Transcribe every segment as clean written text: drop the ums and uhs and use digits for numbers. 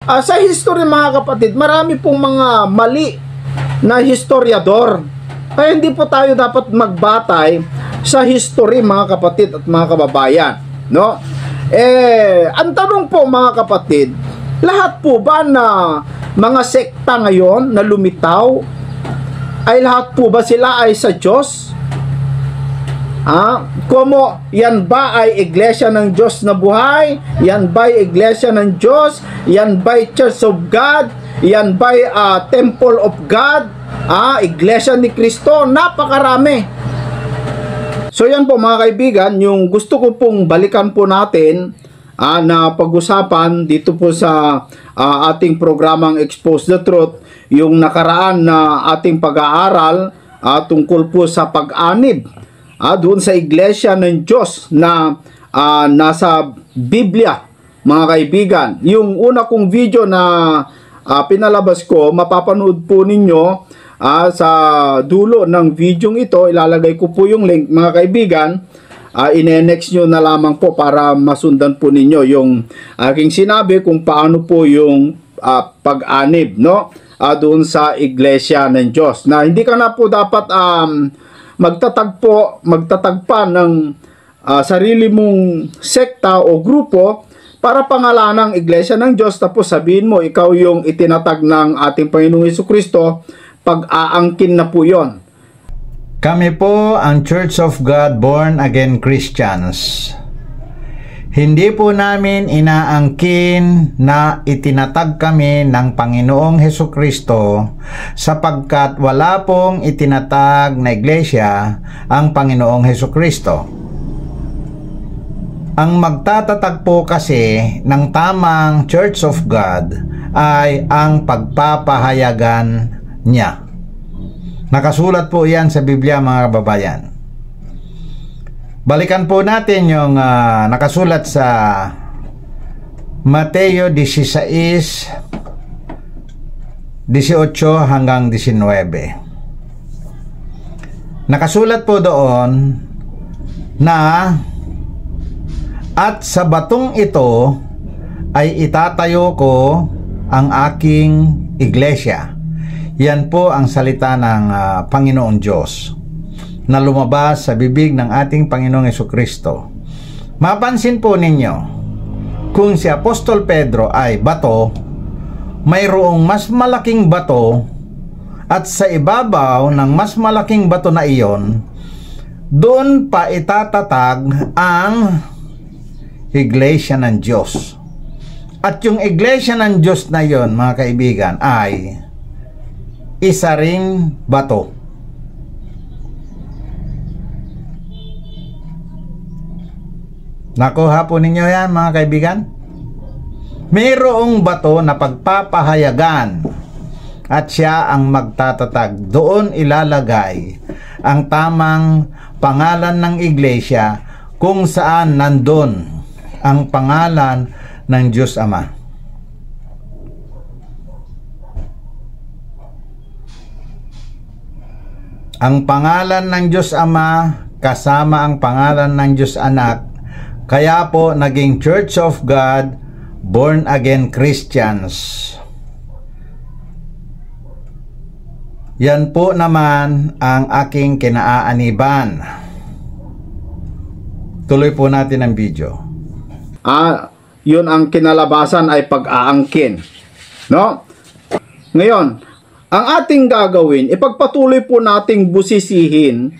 Sa history mga kapatid, marami pong mga mali na historiador. Kaya hindi po tayo dapat magbatay sa history mga kapatid at mga kababayan, no? Ang tanong po mga kapatid, lahat po ba na mga sekta ngayon na lumitaw ay lahat po ba sila ay sa Diyos? Como yan ba ay iglesia ng Diyos na buhay? Yan ba ay iglesia ng Diyos? Yan ba ay Church of God? Yan ba ay Temple of God? Iglesia ni Kristo? Napakarami. So yan po mga kaibigan, yung gusto ko pong balikan po natin na pag-usapan dito po sa ating programang Expose the Truth, yung nakaraan na ating pag-aaral tungkol po sa pag-anib doon sa iglesia ng Diyos na nasa Biblia mga kaibigan. Yung una kong video na pinalabas ko, mapapanood po ninyo sa dulo ng video ito. Ilalagay ko po yung link mga kaibigan. Ine-next nyo na lamang po para masundan po ninyo yung aking sinabi kung paano po yung pag-anib, no? Doon sa iglesia ng Diyos. Na hindi ka na po dapat magtatagpa ng sarili mong sekta o grupo para pangalan ng iglesia ng Diyos, tapos sabihin mo ikaw yung itinatag ng ating Panginoong Hesukristo. Pag-aangkin na po yon. Kami po ang Church of God Born Again Christians. Hindi po namin inaangkin na itinatag kami ng Panginoong Hesukristo sapagkat wala pong itinatag na iglesia ang Panginoong Hesukristo. Ang magtatatag po kasi ng tamang Church of God ay ang pagpapahayagan niya. Nakasulat po yan sa Biblia mga kababayan. Balikan po natin yung nakasulat sa Mateo 16:18 hanggang 19. Nakasulat po doon na at sa batong ito ay itatayo ko ang aking iglesia. Yan po ang salita ng Panginoong Diyos na lumabas sa bibig ng ating Panginoong Hesukristo. Mapansin po ninyo, kung si Apostol Pedro ay bato, mayroong mas malaking bato at sa ibabaw ng mas malaking bato na iyon, doon pa itatatag ang iglesia ng Diyos. At yung iglesia ng Diyos na iyon, mga kaibigan, ay isa ring bato. Nakuha po ninyo yan mga kaibigan? Mayroong bato na pagpapahayagan at siya ang magtatatag. Doon ilalagay ang tamang pangalan ng iglesia kung saan nandun ang pangalan ng Diyos Ama. Ang pangalan ng Diyos Ama kasama ang pangalan ng Diyos Anak. Kaya po naging Church of God Born Again Christians. Yan po naman ang aking kinaaaniban. Tuloy po natin ang video. Yun ang kinalabasan ay pag-aangkin, no? Ngayon, ang ating gagawin, ipagpatuloy po nating busisihin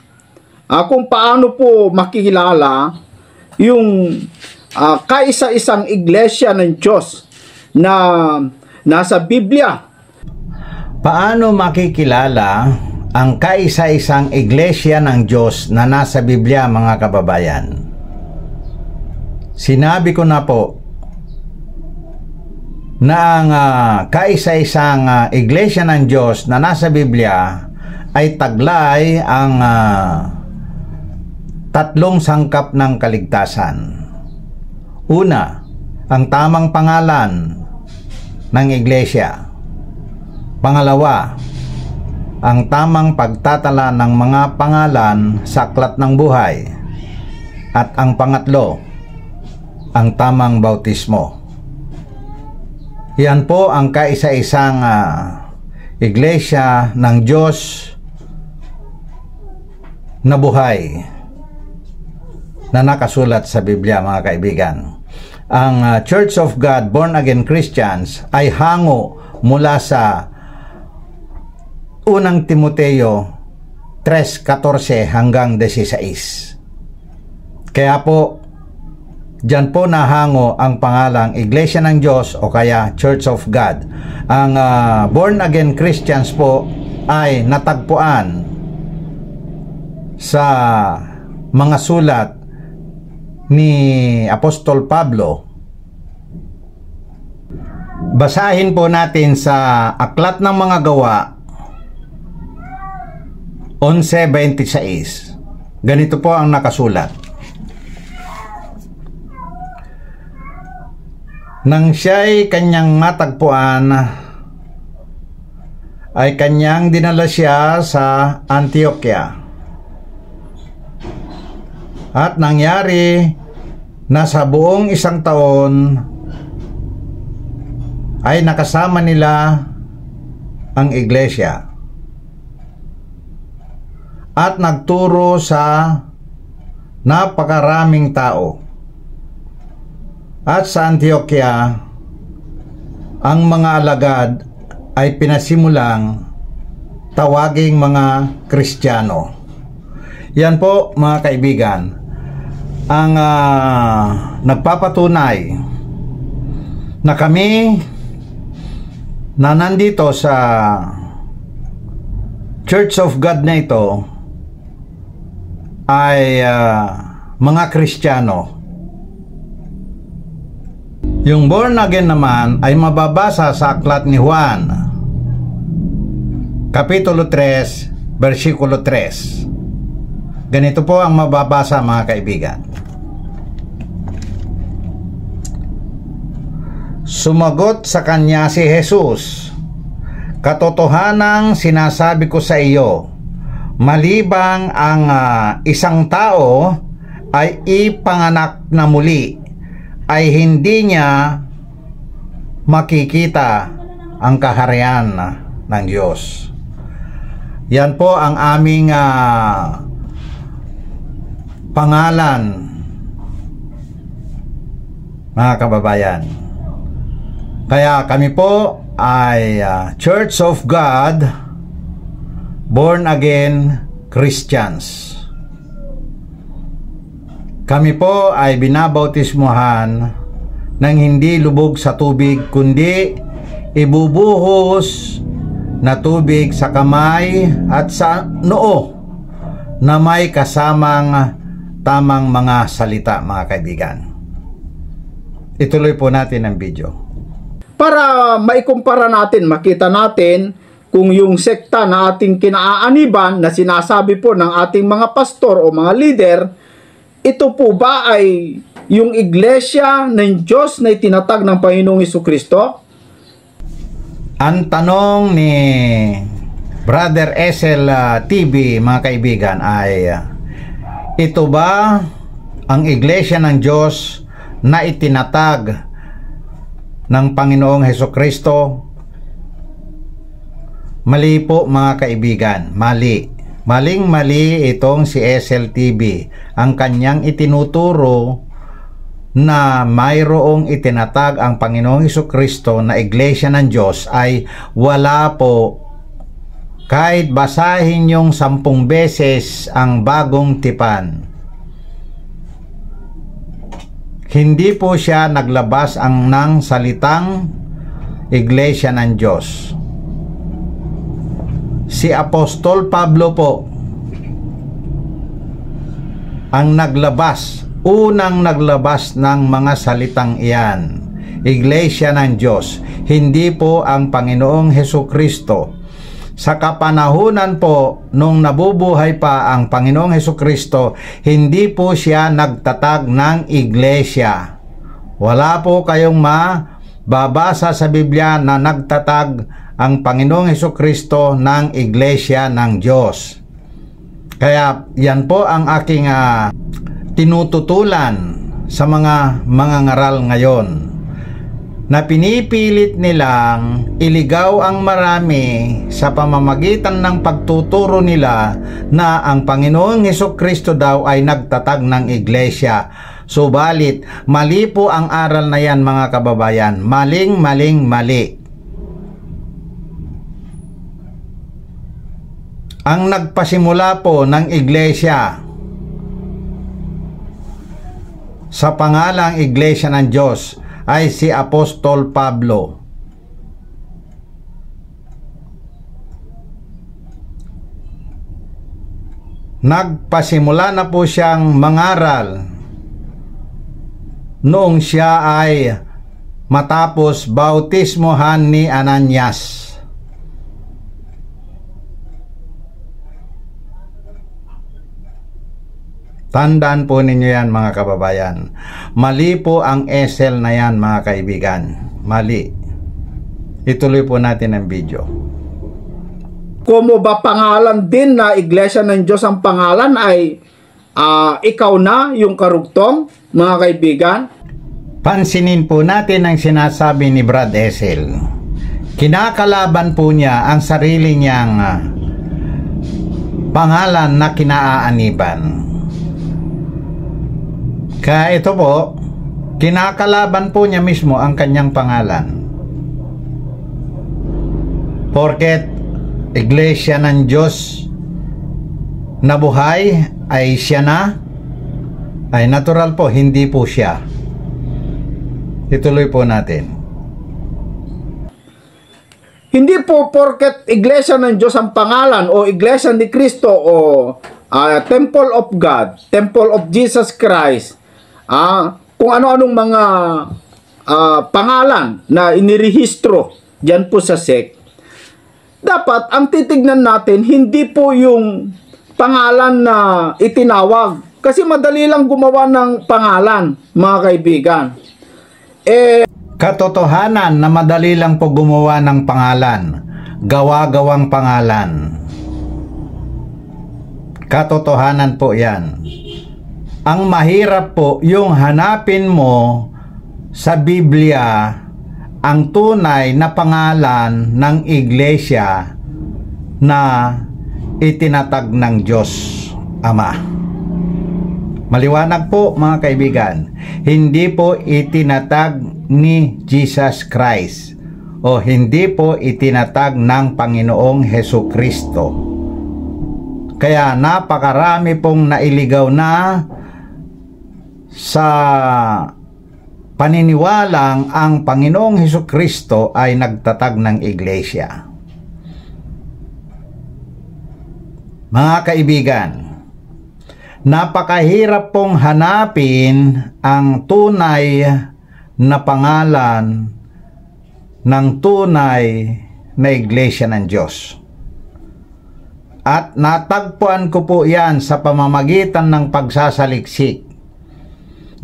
kung paano po makikilala yung kaisa-isang iglesia ng Diyos na nasa Biblia. Paano makikilala ang kaisa-isang iglesia ng Diyos na nasa Biblia mga kababayan? Sinabi ko na po na ang kaisa-isang iglesia ng Diyos na nasa Biblia ay taglay ang tatlong sangkap ng kaligtasan. Una, ang tamang pangalan ng iglesia. Pangalawa, ang tamang pagtatala ng mga pangalan sa aklat ng buhay. At ang pangatlo, ang tamang bautismo. Yan po ang kaisa-isang iglesia ng Diyos na buhay na nakasulat sa Biblia, mga kaibigan. Ang Church of God, Born Again Christians ay hango mula sa unang Timoteo 3:14 hanggang 16. Kaya po, diyan po nahango ang pangalang Iglesia ng Diyos o kaya Church of God. Ang Born Again Christians po ay natagpuan sa mga sulat ni Apostol Pablo. Basahin po natin sa Aklat ng Mga Gawa 11:26. Ganito po ang nakasulat. Nang siya'y kanyang matagpuan, ay kanyang dinala siya sa Antioquia. At nangyari na sa buong 1 taon ay nakasama nila ang iglesia at nagturo sa napakaraming tao. At sa Antioquia, ang mga alagad ay pinasimulang tawaging mga Kristiyano. Yan po, mga kaibigan, ang nagpapatunay na kami na nandito sa Church of God na ito ay mga Kristiyano. Yung born again naman ay mababasa sa Aklat ni Juan Kapitulo 3 Versikulo 3. Ganito po ang mababasa, mga kaibigan. Sumagot sa kanya si Jesus, "Katotohanang sinasabi ko sa iyo, malibang ang isang tao ay ipanganak na muli, ay hindi niya makikita ang kaharian ng Diyos." Yan po ang aming pangalan, mga kababayan. Kaya kami po ay Church of God, Born Again Christians. Kami po ay binabautismuhan ng hindi lubog sa tubig, kundi ibubuhos na tubig sa kamay at sa noo na may kasamang tamang mga salita, mga kaibigan. Ituloy po natin ang video. Para maikumpara natin, makita natin kung yung sekta na ating kinaaaniban na sinasabi po ng ating mga pastor o mga leader, ito po ba ay yung iglesia ng Diyos na itinatag ng Panginoong Hesukristo? Ang tanong ni Brother Esel TV, mga kaibigan, ay ito ba ang iglesia ng Diyos na itinatag ng Panginoong Hesukristo? Mali po, mga kaibigan, mali. Maling-mali itong si SLTV. Ang kanyang itinuturo na mayroong itinatag ang Panginoong Hesukristo na iglesia ng Diyos ay wala po. Kahit basahin yung 10 beses ang Bagong Tipan, hindi po siya naglabas ng salitang iglesia ng Diyos. Si Apostol Pablo po ang unang naglabas ng mga salitang iyan, iglesia ng Diyos, hindi po ang Panginoong Hesukristo. Sa kapanahunan po nung nabubuhay pa ang Panginoong Hesukristo, hindi po siya nagtatag ng iglesia. Wala po kayong mababasa sa Biblia na nagtatag ang Panginoong Hesukristo ng iglesia ng Diyos. Kaya yan po ang aking tinututulan sa mga ngaral ngayon. na pinipilit nilang iligaw ang marami sa pamamagitan ng pagtuturo nila na ang Panginoong Hesukristo daw ay nagtatag ng iglesia. Subalit, mali po ang aral na yan, mga kababayan. Mali. Ang nagpasimula po ng iglesia sa pangalang Iglesia ng Diyos ay si Apostol Pablo. Nagpasimula na po siyang mangaral noong siya ay matapos bautismohan ni Ananias. Tandaan po ninyo yan, mga kababayan. Mali po ang esel na yan, mga kaibigan. Mali. Ituloy po natin ang video. Kumo ba pangalan din na Iglesia ng Diyos ang pangalan ay ikaw na yung karugtong, mga kaibigan? Pansinin po natin ang sinasabi ni Brad Esel. Kinakalaban po niya ang sarili niyang pangalan na kinaaaniban. Kaya ito po, kinakalaban po niya mismo ang kanyang pangalan. Porket Iglesia ng Diyos na buhay ay siya na, ay natural po, hindi po siya. Ituloy po natin. Hindi po porket Iglesia ng Diyos ang pangalan o Iglesia ni Kristo o Temple of God, Temple of Jesus Christ, kung ano-anong mga pangalan na inirehistro dyan po sa sect, dapat ang titignan natin hindi po yung pangalan na itinawag, kasi madali lang gumawa ng pangalan, mga kaibigan. Katotohanan na madali lang po gumawa ng pangalan, gawa-gawang pangalan. Katotohanan po yan. Ang mahirap po yung hanapin mo sa Biblia ang tunay na pangalan ng iglesia na itinatag ng Diyos Ama. Maliwanag po, mga kaibigan, hindi po itinatag ni Jesus Christ o hindi po itinatag ng Panginoong Hesukristo. Kaya napakarami pong nailigaw na sa paniniwalang ang Panginoong Hesukristo ay nagtatag ng iglesia. Mga kaibigan, napakahirap pong hanapin ang tunay na pangalan ng tunay na iglesia ng Diyos. At natagpuan ko po yan sa pamamagitan ng pagsasaliksik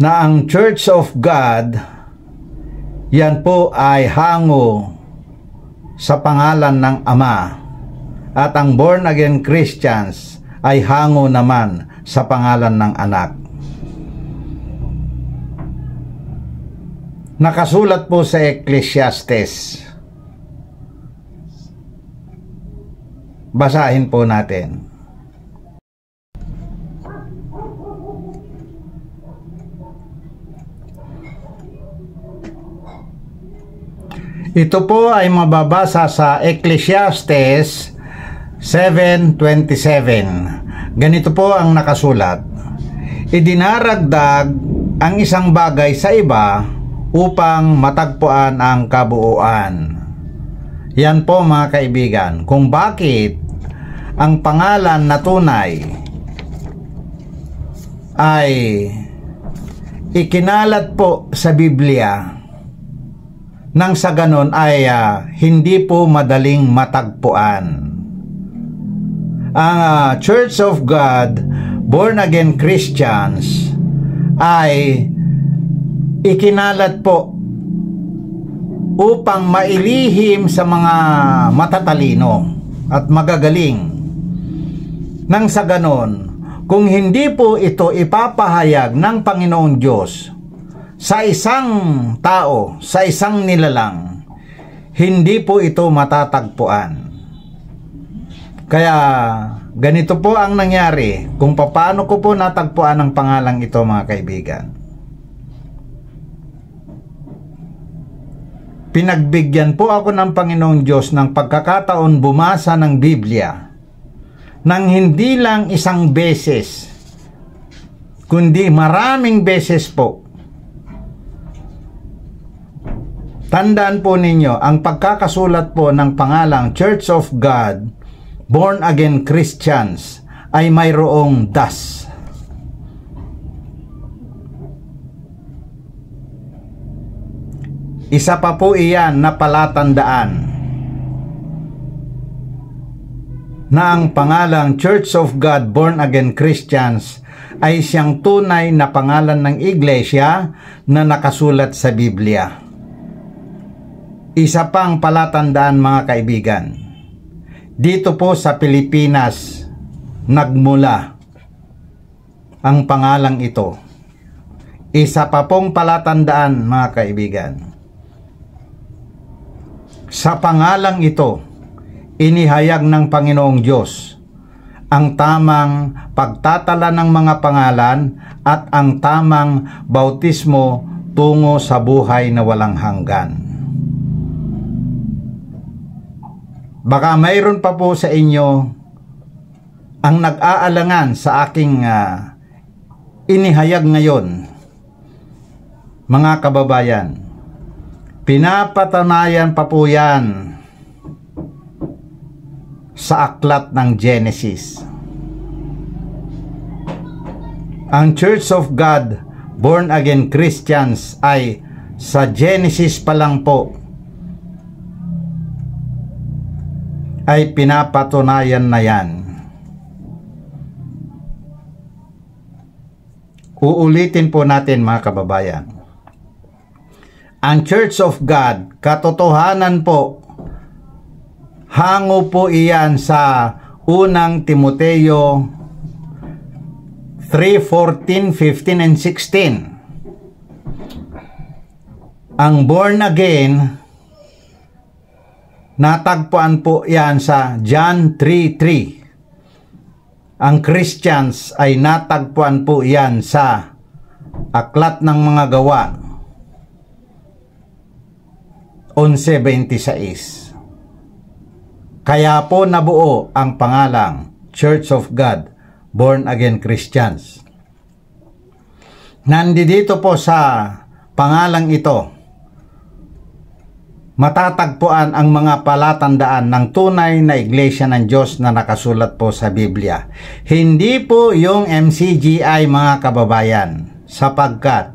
na ang Church of God, yan po ay hango sa pangalan ng Ama, at ang born again Christians ay hango naman sa pangalan ng Anak. Nakasulat po sa Ecclesiastes. Basahin po natin. Ito po ay mababasa sa Ecclesiastes 7:27. Ganito po ang nakasulat: idinaragdag ang isang bagay sa iba upang matagpuan ang kabuuan. Yan po, mga kaibigan, kung bakit ang pangalan na tunay ay ikinalat po sa Biblia, nang sa ganon ay hindi po madaling matagpuan. Ang Church of God, born again Christians, ay ikinalat po upang mailihim sa mga matatalino at magagaling. Nang sa ganon, kung hindi po ito ipapahayag ng Panginoong Diyos sa isang tao, sa isang nilalang, hindi po ito matatagpuan. Kaya ganito po ang nangyari kung paano ko po natagpuan ang pangalang ito, mga kaibigan. Pinagbigyan po ako ng Panginoong Diyos ng pagkakataon bumasa ng Biblia nang hindi lang isang beses, kundi maraming beses po. Tandaan po ninyo, ang pagkakasulat po ng pangalang Church of God, Born Again Christians, ay mayroong das. Isa pa po iyan na palatandaan na ang pangalang Church of God Born Again Christians ay siyang tunay na pangalan ng iglesia na nakasulat sa Biblia. Isa pang palatandaan, mga kaibigan, dito po sa Pilipinas nagmula ang pangalang ito. Isa pa pong palatandaan, mga kaibigan, sa pangalang ito, inihayag ng Panginoong Diyos ang tamang pagtatala ng mga pangalan at ang tamang bautismo tungo sa buhay na walang hanggan. Baka mayroon pa po sa inyo ang nag-aalangan sa aking inihayag ngayon. Mga kababayan, pinapatunayan pa po yan sa aklat ng Genesis. Ang Church of God Born Again Christians ay sa Genesis pa lang po ay pinapatunayan na yan. Uulitin po natin, mga kababayan. Ang Church of God, katotohanan po, hango po iyan sa unang Timoteo 3:14, 15, and 16. Ang born again, natagpuan po yan sa John 3:3. Ang Christians ay natagpuan po yan sa Aklat ng Mga Gawa 11:26. Kaya po nabuo ang pangalang Church of God Born Again Christians. Nandito po sa pangalang ito, matatagpuan ang mga palatandaan ng tunay na iglesia ng Diyos na nakasulat po sa Biblia. Hindi po yung MCGI, mga kababayan, sapagkat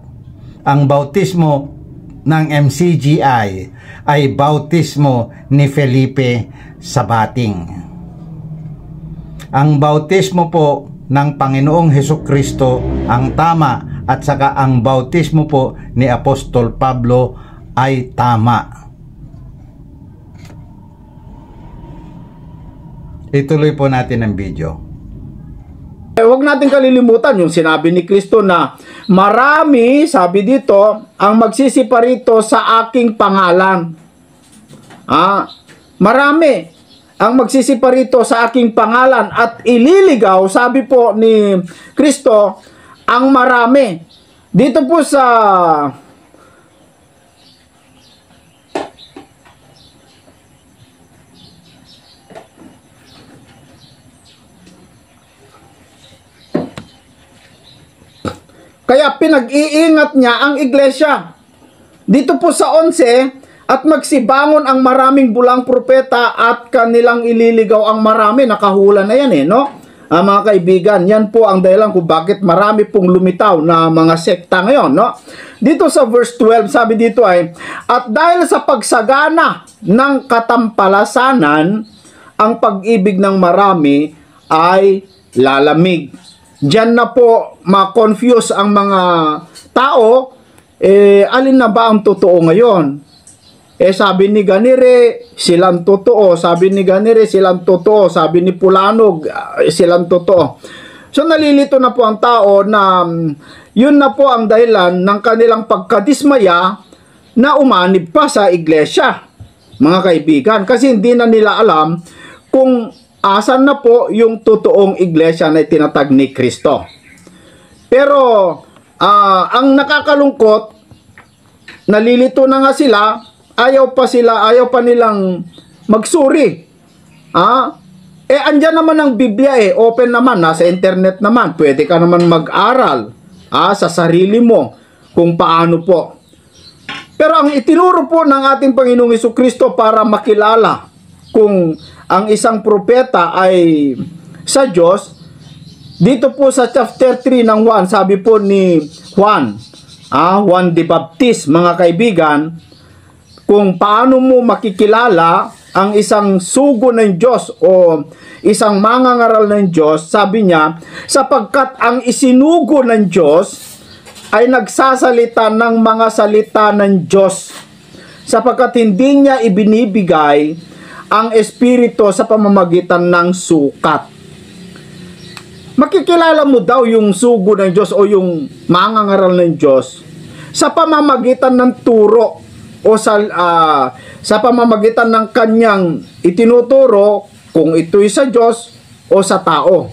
ang bautismo ng MCGI ay bautismo ni Felipe sa bating. Ang bautismo po ng Panginoong Hesukristo ang tama, at saka ang bautismo po ni Apostol Pablo ay tama. Ituloy po natin ang video. Huwag natin kalilimutan yung sinabi ni Kristo na marami, sabi dito, ang magsisiparito sa aking pangalan. Marami ang magsisiparito sa aking pangalan at ililigaw, sabi po ni Kristo, ang marami. Dito po sa kaya pinag-iingat niya ang iglesia. Dito po sa 11, at magsibangon ang maraming bulang propeta at kanilang ililigaw ang marami. Nakahula na yan no? Mga kaibigan, yan po ang dahilan kung bakit marami pong lumitaw na mga sekta ngayon, no? Dito sa verse 12, sabi dito ay, at dahil sa pagsagana ng katampalasanan, ang pag-ibig ng marami ay lalamig. Diyan na po ma-confuse ang mga tao, alin na ba ang totoo ngayon? Sabi ni Ganire, silang totoo. Sabi ni Ganire, silang totoo. Sabi ni Pulanog, silang totoo. So nalilito na po ang tao na Yun na po ang dahilan ng kanilang pagkadismaya na umanib pa sa iglesia, mga kaibigan. Kasi hindi na nila alam kung asan na po yung totoong iglesia na itinatag ni Kristo. Pero ang nakakalungkot, nalilito na nga sila, ayaw pa nilang magsuri. Andyan naman ang Biblia open naman, nasa internet naman, pwede ka naman mag-aral sa sarili mo kung paano po. Pero ang itinuro po ng ating Panginoong Jesucristo para makilala kung ang isang propeta ay sa Diyos, dito po sa chapter 3 ng Juan, sabi po ni Juan, Juan the Baptist, mga kaibigan, kung paano mo makikilala ang isang sugo ng Diyos o isang mangangaral ng Diyos, sabi niya, sapagkat ang isinugo ng Diyos ay nagsasalita ng mga salita ng Diyos, sapagkat hindi niya ibinibigay ang Espiritu sa pamamagitan ng sukat. Makikilala mo daw yung sugo ng Diyos o yung mangangaral ng Diyos sa pamamagitan ng turo o sa pamamagitan ng kanyang itinuturo, kung ito'y sa Diyos o sa tao.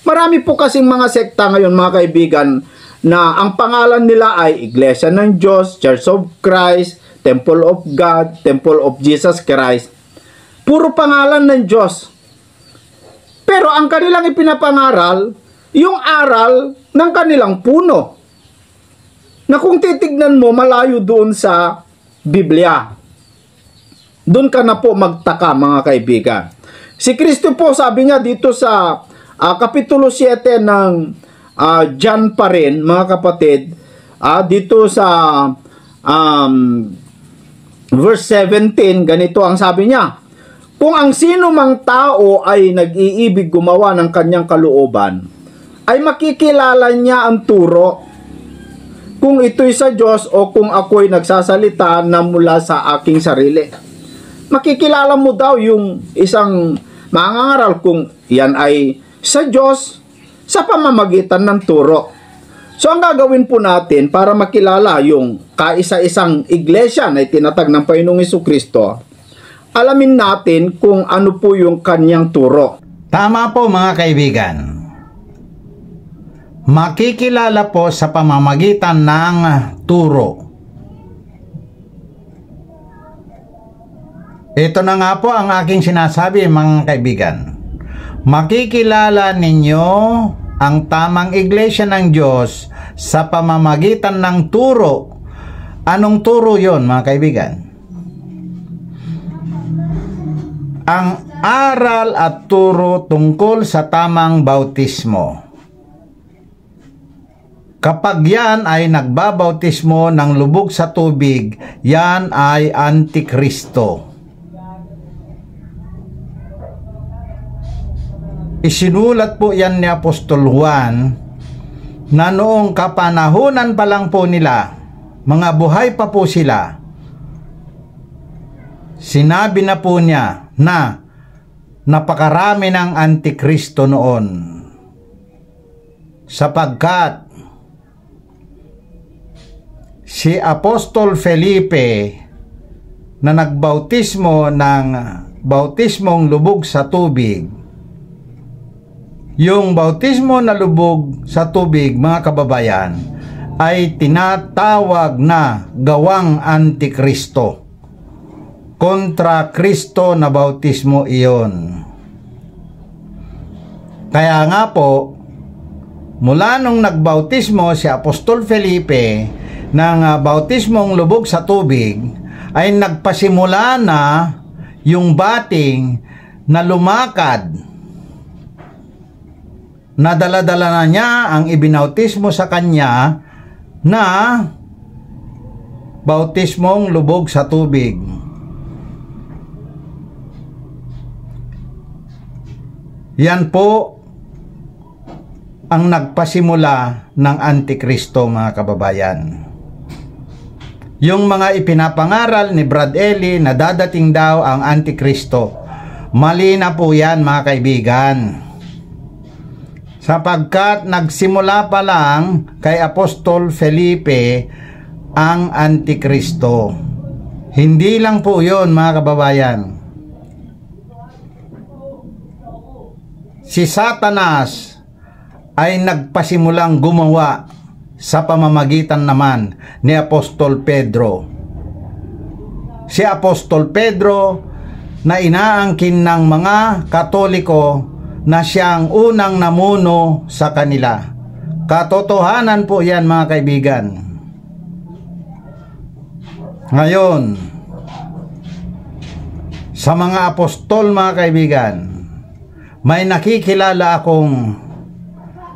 Marami po kasing mga sekta ngayon, mga kaibigan, na ang pangalan nila ay Iglesia ng Diyos, Church of Christ, Temple of God, Temple of Jesus Christ. Puro pangalan ng Diyos. Pero ang kanilang ipinapangaral, yung aral ng kanilang puno, na kung titignan mo, malayo doon sa Biblia. Doon ka na po magtaka, mga kaibigan. Si Kristo po, sabi niya dito sa Kapitulo 7 ng John pa rin, mga kapatid, dito sa verse 17, ganito ang sabi niya, kung ang sino mang tao ay nag-iibig gumawa ng kanyang kalooban, ay makikilala niya ang turo, kung ito'y sa Diyos o kung ako'y nagsasalita na mula sa aking sarili. Makikilala mo daw yung isang mangangaral kung yan ay sa Diyos sa pamamagitan ng turo. So ang gagawin po natin para makilala yung kaisa-isang iglesia na itinatag ng Panginoong Jesucristo, alamin natin kung ano po yung kanyang turo. Tama po, mga kaibigan. Makikilala po sa pamamagitan ng turo. Ito na nga po ang aking sinasabi, mga kaibigan. Makikilala ninyo ang tamang iglesia ng Diyos sa pamamagitan ng turo. Anong turo yon, mga kaibigan? Ang aral at turo tungkol sa tamang bautismo. Kapag yan ay nagbabautismo ng lubog sa tubig, yan ay Antikristo. Isinulat po yan ni Apostol Juan na noong kapanahunan pa lang po nila, mga buhay pa po sila, sinabi na po niya na napakarami ng Antikristo noon, sapagkat si Apostol Felipe na nagbautismo ng bautismong lubog sa tubig, yung bautismo na lubog sa tubig, mga kababayan, ay tinatawag na gawang Antikristo. Kontra Kristo na bautismo iyon. Kaya nga po, mula nung nagbautismo si Apostol Felipe ng bautismong lubog sa tubig, ay nagpasimula na yung bating na lumakad. Nadala-dala na niya ang ibinautismo sa kanya na bautismong lubog sa tubig. Yan po ang nagpasimula ng Antikristo, mga kababayan. Yung mga ipinapangaral ni Brad Eli na dadating daw ang Antikristo, mali na po yan, mga kaibigan. sapagkat nagsimula pa lang kay Apostol Felipe ang Antikristo. Hindi lang po yun, mga kababayan. Si Satanas ay nagpasimulang gumawa sa pamamagitan naman ni Apostol Pedro. Si Apostol Pedro na inaangkin ng mga Katoliko na siyang unang namuno sa kanila. Katotohanan po yan, mga kaibigan. Ngayon, sa mga apostol, mga kaibigan, may nakikilala akong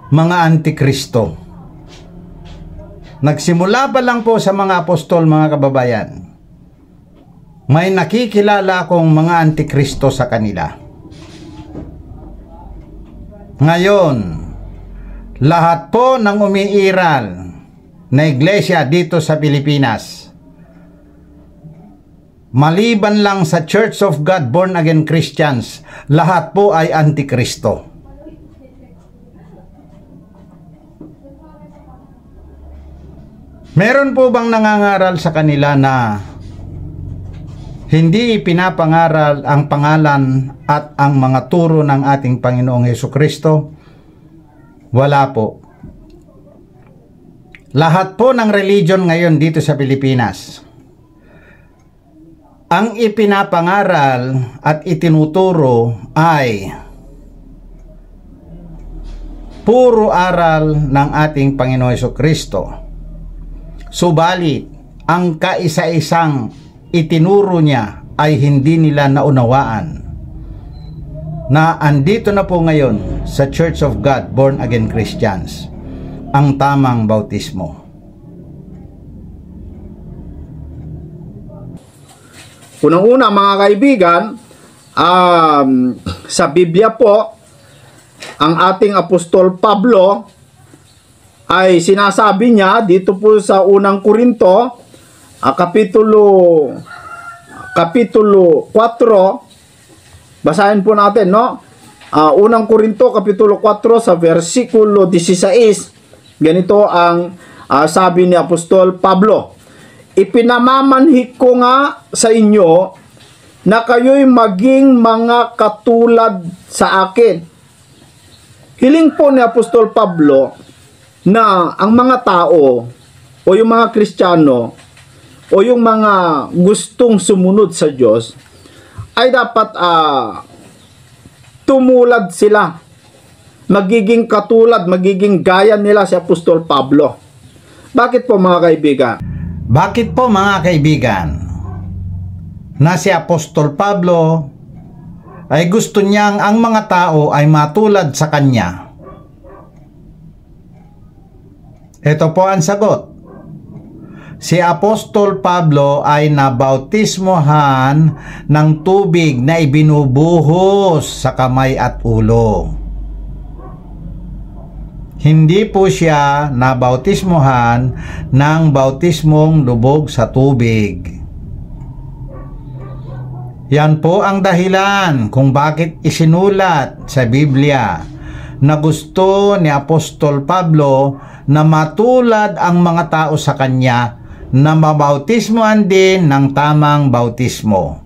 mga Antikristo. Nagsimula pa lang po sa mga apostol, mga kababayan. May nakikilala akong mga Antikristo sa kanila. Ngayon, lahat po ng umiiral na iglesia dito sa Pilipinas, maliban lang sa Church of God Born Again Christians, lahat po ay Antikristo. Meron po bang nangangaral sa kanila na hindi ipinapangaral ang pangalan at ang mga turo ng ating Panginoong Hesukristo? Wala po. Lahat po ng religion ngayon dito sa Pilipinas, ang ipinapangaral at itinuturo ay puro aral ng ating Panginoong Hesukristo. Subalit, ang kaisa-isang itinuro niya ay hindi nila naunawaan na andito na po ngayon sa Church of God Born Again Christians ang tamang bautismo. Unang-una, mga kaibigan, sa Biblia po, ang ating Apostol Pablo ay sinasabi niya dito po sa unang Korinto, Kapitulo 4, basahin po natin, no? Unang Korinto, Kapitulo 4, sa versikulo 16, ganito ang sabi ni Apostol Pablo, ipinamamanhik ko nga sa inyo na kayo'y maging mga katulad sa akin. Hiling po ni Apostol Pablo na ang mga tao o yung mga Kristiyano o yung mga gustong sumunod sa Diyos ay dapat tumulad sila. Magiging katulad, magiging gaya nila si Apostol Pablo. Bakit po, mga kaibigan? Bakit po, mga kaibigan, na si Apostol Pablo ay gusto niyang ang mga tao ay matulad sa kanya? Ito po ang sagot. Si Apostol Pablo ay nabautismohan ng tubig na ibinubuhos sa kamay at ulo. Hindi po siya nabautismohan ng bautismong lubog sa tubig. Yan po ang dahilan kung bakit isinulat sa Biblia na gusto ni Apostol Pablo na matulad ang mga tao sa kanya na mabautismohan din ng tamang bautismo.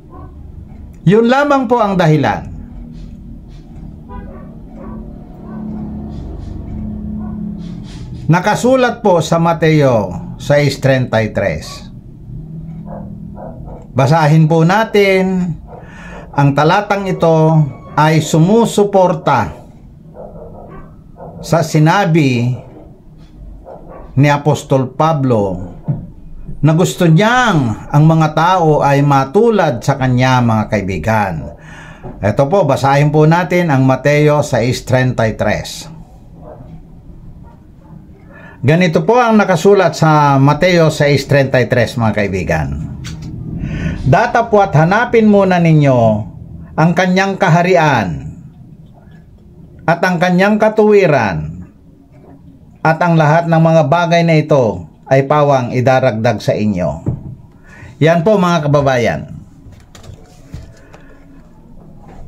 Yun lamang po ang dahilan. Nakasulat po sa Mateo 6:33. Basahin po natin. Ang talatang ito ay sumusuporta sa sinabi ni Apostol Pablo na gusto niyang ang mga tao ay matulad sa kanya, mga kaibigan. Ito po, basahin po natin ang Mateo 6:33. Ganito po ang nakasulat sa Mateo 6:33, mga kaibigan. Datapwat hanapin muna ninyo ang kanyang kaharian at ang kanyang katuwiran, at ang lahat ng mga bagay na ito ay pawang idaragdag sa inyo. Yan po, mga kababayan.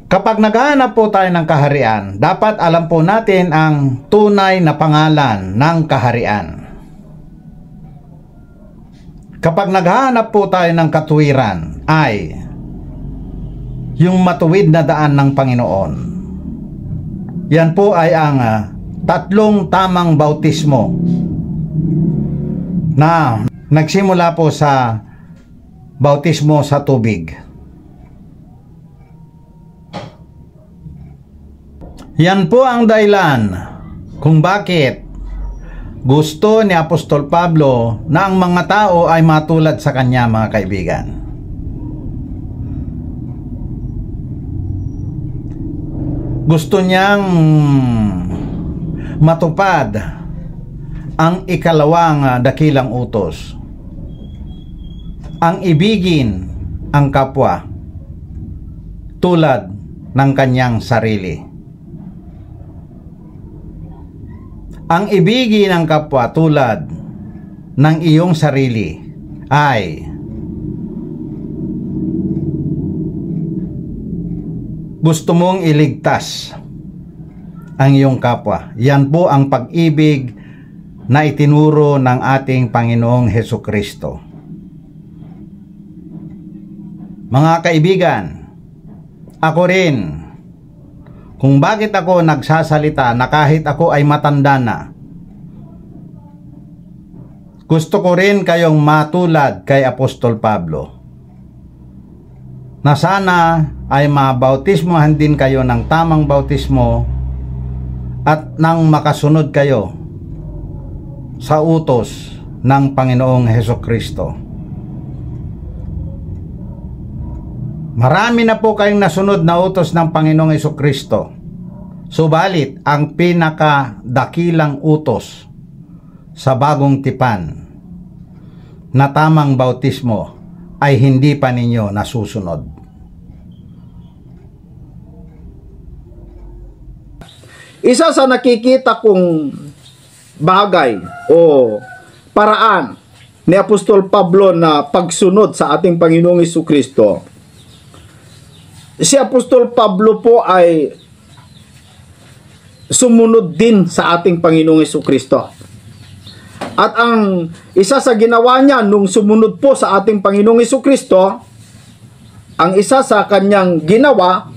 Kapag naghahanap po tayo ng kaharian, dapat alam po natin ang tunay na pangalan ng kaharian. Kapag naghahanap po tayo ng katuwiran, ay yung matuwid na daan ng Panginoon. Yan po ay ang tatlong tamang bautismo na nagsimula po sa bautismo sa tubig. Yan po ang dahilan kung bakit gusto ni Apostol Pablo na ang mga tao ay matulad sa kanya, mga kaibigan. Gusto niyang matupad ang ikalawang dakilang utos. Ang ibigin ang kapwa tulad ng kanyang sarili. Ang ibigin ng kapwa tulad ng iyong sarili ay gusto mong iligtas ang iyong kapwa. Yan po ang pag-ibig na itinuro ng ating Panginoong Hesukristo. Mga kaibigan, ako rin, kung bakit ako nagsasalita na kahit ako ay matanda na, gusto ko rin kayong matulad kay Apostol Pablo, na sana ay mabautismohan din kayo ng tamang bautismo at nang makasunod kayo sa utos ng Panginoong Hesukristo. Marami na po kayong nasunod na utos ng Panginoong Hesukristo. Subalit, ang pinakadakilang utos sa bagong tipan na tamang bautismo ay hindi pa ninyo nasusunod. Isa sa nakikita kong bagay o paraan ni Apostol Pablo na pagsunod sa ating Panginoong Hesukristo, si Apostol Pablo po ay sumunod din sa ating Panginoong Hesukristo. At ang isa sa ginawa niya nung sumunod po sa ating Panginoong Hesukristo, ang isa sa kanyang ginawa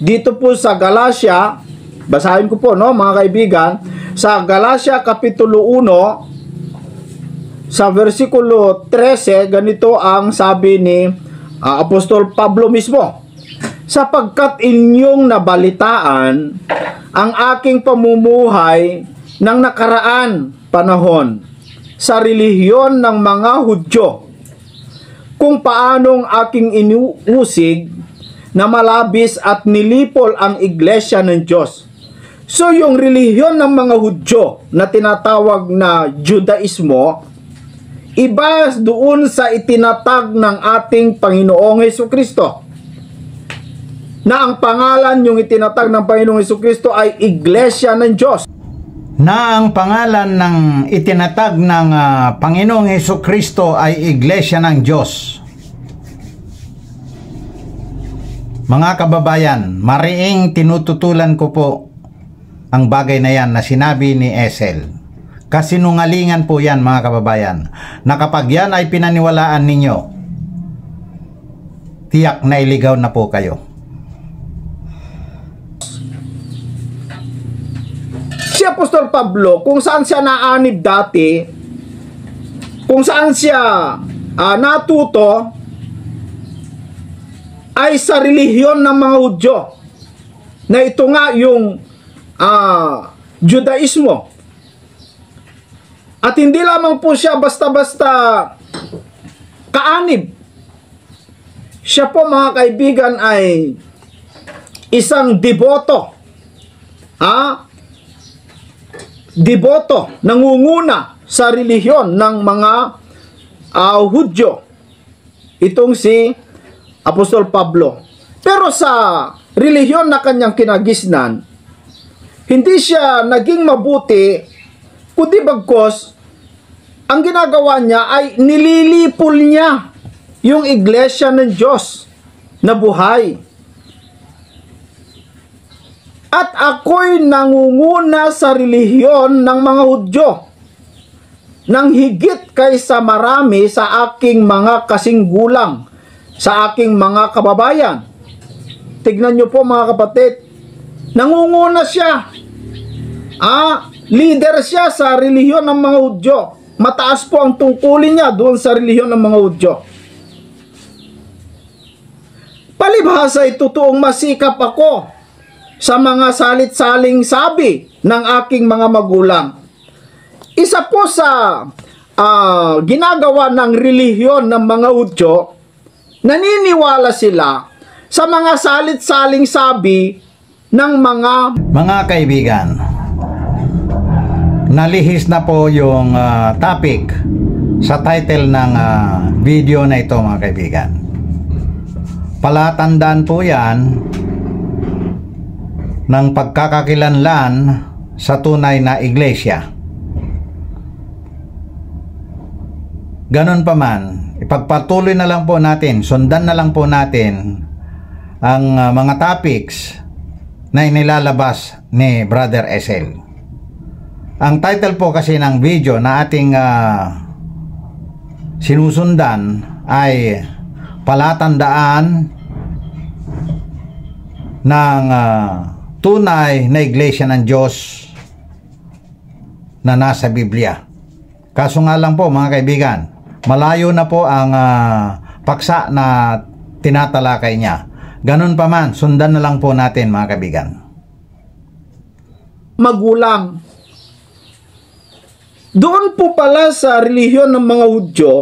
dito po sa Galacia, basahin ko po, no, mga kaibigan, sa Galacia Kapitulo 1 sa versikulo 13, ganito ang sabi ni Apostol Pablo mismo: sapagkat inyong nabalitaan ang aking pamumuhay ng nakaraan panahon sa relihiyon ng mga Hudyo, kung paanong aking inuusig na malabis at nilipol ang iglesia ng Diyos. So yung relihiyon ng mga Hudyo na tinatawag na Judaismo, iba doon sa itinatag ng ating Panginoong Hesukristo, na ang pangalan yung itinatag ng Panginoong Hesukristo ay Iglesia ng Diyos. Na ang pangalan ng itinatag ng Panginoong Hesukristo ay Iglesia ng Diyos. Mga kababayan, mariing tinututulan ko po ang bagay na yan na sinabi ni Esel. Kasinungalingan po yan, mga kababayan, na kapag yan ay pinaniwalaan ninyo, tiyak na iligaw na po kayo. Si Apostol Pablo, kung saan siya naanib dati, kung saan siya natuto, ay sa relihiyon ng mga Hudyo, na ito nga yung Judaismo. At hindi lamang po siya basta-basta kaanib. Siya po, mga kaibigan, ay isang deboto. Deboto, nangunguna sa relihiyon ng mga Hudyo. Itong si Apostol Pablo. Pero sa relihiyon na kanyang kinagisnan, hindi siya naging mabuti, kundi bagkos, ang ginagawa niya ay nililipol niya yung iglesia ng Diyos na buhay. At ako'y nangunguna sa relihiyon ng mga Hudyo, nang higit kaysa marami sa aking mga kasinggulang, sa aking mga kababayan. Tignan nyo po mga kapatid, nangunguna siya. Leader siya sa relihiyon ng mga Hudyo. Mataas po ang tungkulin niya doon sa relihiyon ng mga Hudyo. Palibhasa ay totoong masikap ako sa mga salit-saling sabi ng aking mga magulang. Isa po sa ginagawa ng relihiyon ng mga Hudyo, naniniwala sila sa mga salit-saling sabi ng mga kaibigan. Nalihis na po yung topic sa title ng video na ito mga kaibigan. Palatandaan po yan ng pagkakakilanlan sa tunay na iglesia. Ganon pa man, ipagpatuloy na lang po natin, sundan na lang po natin ang mga topics na inilalabas ni Brother Esel. Ang title po kasi ng video na ating sinusundan ay palatandaan ng tunay na iglesia ng Diyos na nasa Biblia. Kaso nga lang po mga kaibigan, malayo na po ang paksa na tinatalakay niya. Ganun pa man, sundan na lang po natin mga kaibigan. Magulang. Doon po pala sa relihiyon ng mga Hudyo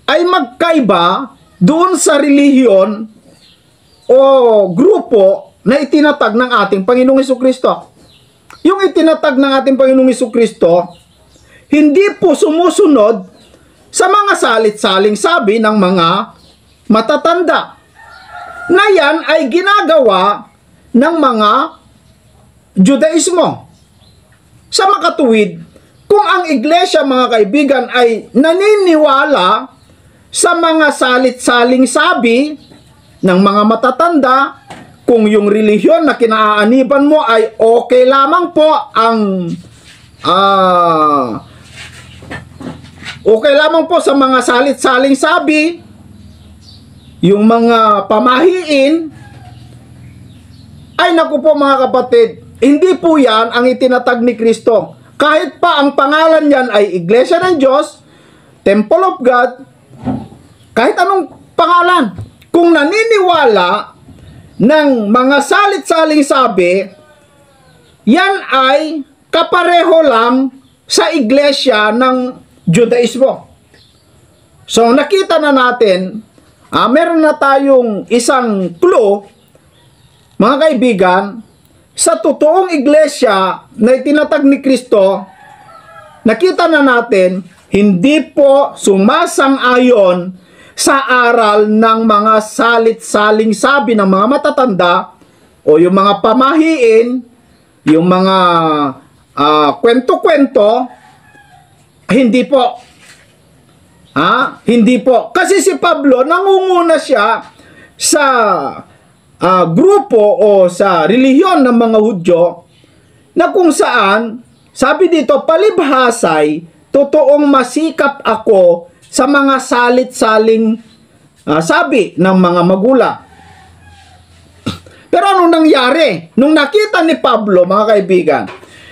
ay magkaiba doon sa relihiyon o grupo na itinatag ng ating Panginoong Hesukristo. Yung itinatag ng ating Panginoong Hesukristo, hindi po sumusunod sa mga salit-saling sabi ng mga matatanda, na yan ay ginagawa ng mga Judaismo. Sa makatuwid, kung ang iglesia mga kaibigan ay naniniwala sa mga salit-saling sabi ng mga matatanda, kung yung relihiyon na kinaaaniban mo ay okay lamang po ang okay lamang po sa mga salit-saling sabi, yung mga pamahiin, ay naku po mga kapatid, hindi po yan ang itinatag ni Kristo. Kahit pa ang pangalan yan ay Iglesia ng Diyos, Temple of God, kahit anong pangalan, kung naniniwala ng mga salit-saling sabi, yan ay kapareho lang sa iglesia ng Judaismo. So nakita na natin, meron na tayong isang clue, mga kaibigan, sa totoong iglesia na itinatag ni Kristo. Nakita na natin, hindi po sumasang-ayon sa aral ng mga salit-saling sabi ng mga matatanda o yung mga pamahiin, yung mga kwento-kwento. Hindi po. Hindi po. Kasi si Pablo, nangunguna siya sa grupo o sa relihiyon ng mga Hudyo na kung saan, sabi dito, palibhasay, totoong masikap ako sa mga salit-saling sabi ng mga magulang. Pero anong nangyari? Nung nakita ni Pablo, mga kaibigan,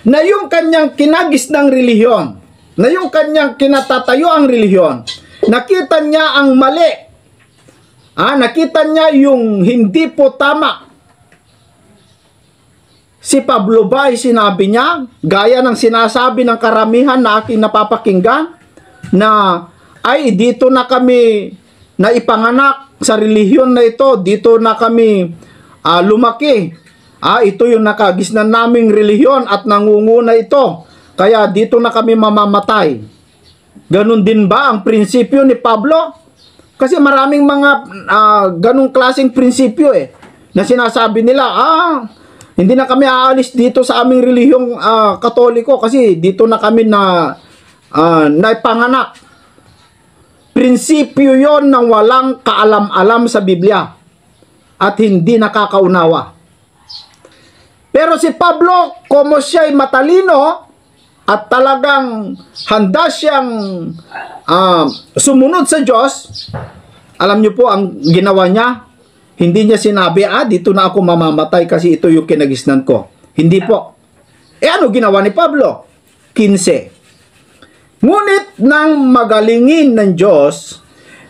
na yung kanyang kinagis ng relihiyon, na yung kanyang kinatatayo ang relihiyon, nakita niya ang mali. Nakita niya yung hindi po tama. Si Pablo ba ay sinabi niya, gaya ng sinasabi ng karamihan na aking napapakinggan, na ay dito na kami naipanganak sa relihiyon na ito, dito na kami lumaki. Ito yung nakagisnan naming relihiyon at nangunguna ito. Kaya dito na kami mamamatay. Ganun din ba ang prinsipyo ni Pablo? Kasi maraming mga ganung klaseng prinsipyo na sinasabi nila, hindi na kami aalis dito sa aming relihiyong Katoliko kasi dito na kami naipanganak. Prinsipyo yon ng walang kaalam-alam sa Biblia at hindi nakakaunawa. Pero si Pablo, como siya'y matalino at talagang handa siyang sumunod sa Diyos, alam niyo po ang ginawa niya? Hindi niya sinabi, dito na ako mamamatay kasi ito yung kinagisnan ko. Hindi po. Ano ginawa ni Pablo? 15. Ngunit nang magalingin ng Diyos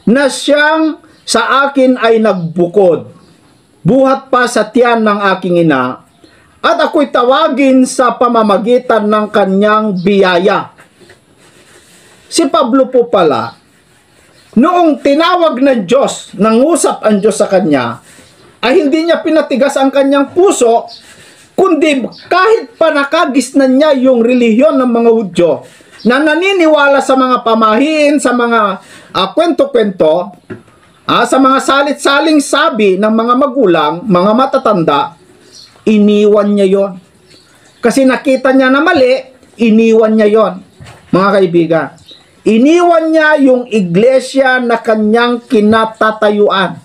na siyang sa akin ay nagbukod, buhat pa sa tiyan ng aking ina, at ako'y tawagin sa pamamagitan ng kanyang biyaya. Si Pablo po pala, noong tinawag ng Diyos, nangusap ang Diyos sa kanya, ay hindi niya pinatigas ang kanyang puso, kundi kahit pa nakagisnan niya yung relihiyon ng mga Hudyo, na naniniwala sa mga pamahiin, sa mga kwento-kwento, sa mga salit-saling sabi ng mga magulang, mga matatanda, iniwan niya yon. Kasi nakita niya na mali, iniwan niya yon. Mga kaibigan, iniwan niya yung iglesia na kanyang kinatatayuan.